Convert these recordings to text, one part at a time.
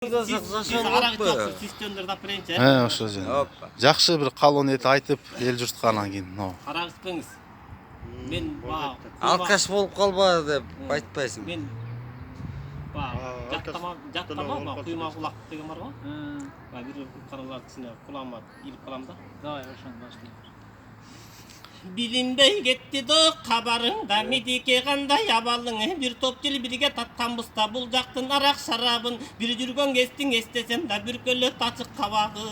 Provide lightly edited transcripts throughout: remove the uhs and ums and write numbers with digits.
Арак жоксуз, системдерди алып берейинчи. Ошо жөн. Жакшы бир калон эт айтып, эл журтка анан кийин. Арак ичпеңиз. Мен алкаш болуп калбады деп айтпайсың. Мен жаттама, куйма кулак деген бар го. Бир каралар ичине кулагыма илип калам да. Давай, ошону баштайбыз. Билинбей кетти до кабарыңда медике кандай абалың бир топ жыл бирге татканбызда бул жактын арак шарабын бир жүргөн кестиң эстесем да бүркөлөт ачык кабагым.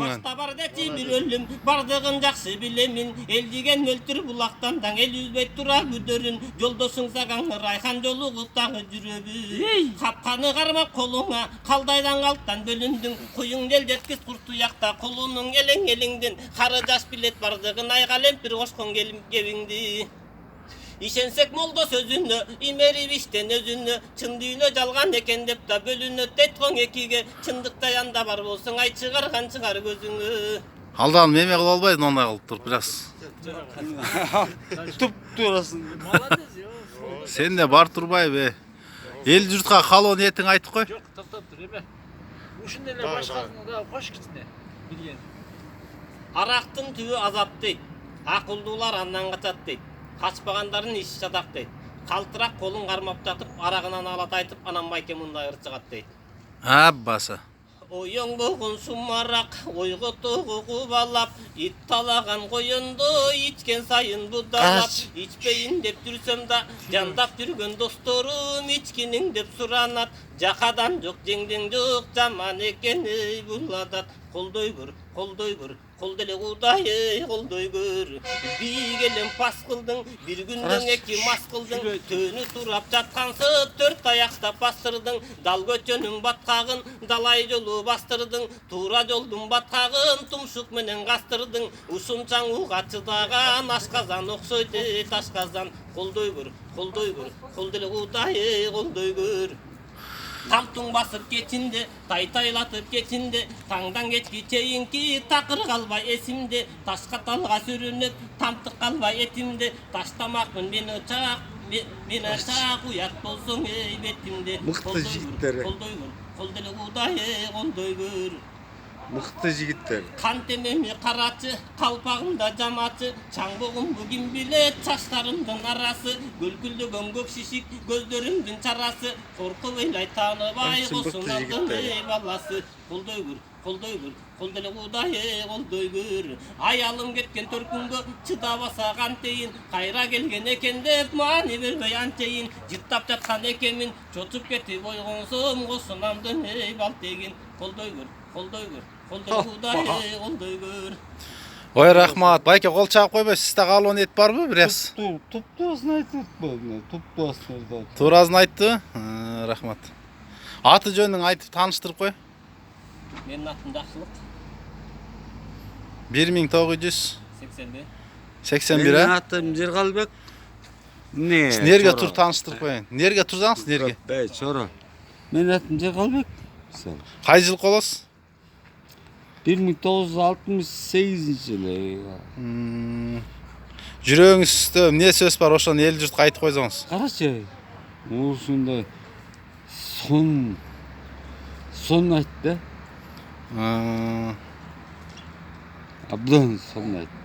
Башта бар дечи бир өлүм бардыгын жакшы билемин эл деген мөлтүр булактан даң эл үзбөй тура күдөрүн жолдошуң саган райхан жолугуп дагы жүрөбүз. Капканы кармап колуңа калдайдан калттан бөлүндүң куюң эл жеткиз куртуякта колунуң элең элиңден кары жаш билет бардыгын айгалем bir koşkun gelingdi. İşensek molda sözünü, imeri bişten özünü, çın düğünü jalgan eken dep da bölünü tetkoң ekige, çındıkta yanda var bolsun, ay çıgargan çıgar gözünü. Алдан меме кылып албайсың, ондай кылып туруп biraz. Туп турасың. Молодец, Сен де бар турбайбы? Эл журтка калон этиң айтып кой. Жок, токтоп тур, эме. Ушундай эле башкасын да кош кичине. Билген. Арактын түбү азап дейт. Акылдуулар андан качат дейт. Качпагандардын иш жатак дейт. Калтырак колун кармап жатып, арагынан алат айтып, анан байке мындай ырчыгат дейт. Аббасы. Оюң болгон сумарак, ойго тогу кубалап, ит талаган коюнду ичкен сайын будалап, ичпейин деп жүрсөм да, жандап жүргөн досторум ичкиниң деп суранат, жакадан жок жеңдең жок, жаман экен ей бул адат. Колдой көр, кол деле кудай колдой көр. Бийгелем пас кылдың, бир күндөн эки мас кылдың, төнү турап жаткансып, төрт аяктап бастырдың, дал көчөнүн баткагын, далай жолу бастырдың, туура жолдун баткагын, тумшук менен кастырдың, ушунчаң уга чыдаган ашказан окшойт ташказан. Колдой көр, кол деле кудай колдой көр. Тамтың басып кетинде, тайтайлатып кетинде, таңдан кечки чейинки такыр калбай эсимде, таш каталга сүрүнүп, тамтык калбай этимде, таштамакмын мен ачак уят болсоң эй бетимде. Мыкты жигиттер. Колдой көр, кол деле кудай колдой көр. Мыкты жигиттер. Кан темеми карачы, калпагымда жамачы, чаң богумду ким билет, чачтарымдын арасы, гүлгүлдөгөн көк шишик, көздөрүмдүн чарасы, коркуп ыйлай тааныбай болсун алдын эй баласы. Колдой көр, кол деле кудай колдой көр. Аялым кеткен төркүнгө чыдабаса кантейин, кайра келген экен деп маани бербей анчейин, жыттап жаткан экенмин, чочуп кетип ойгонсом косунамдын эй балтегин. Колдой көр, колдой көр. Ой, рахмат. Байке кол чаап койбой, сизде калон эт барбы biraz? Туптуасын айтып атпадым. Туптуасын айтып. Туурасын айтты. Рахмат. Аты жөнүң айтып тааныштырып кой. Менин атым Жакшылык. 1981. 81. Менин атым Жергалбек. Нерге тур тааныштырып коюн. Нерге турсаңыз, нерге? Чоро. Менин атым Жергалбек. Кай жыл колосуз? 1968-жылы. Жүрөгүңүздө эмне сөз бар, ошону эл журтка айтып койсоңуз. Карачы. Ушундай сон айтты. Абдан сон айтты.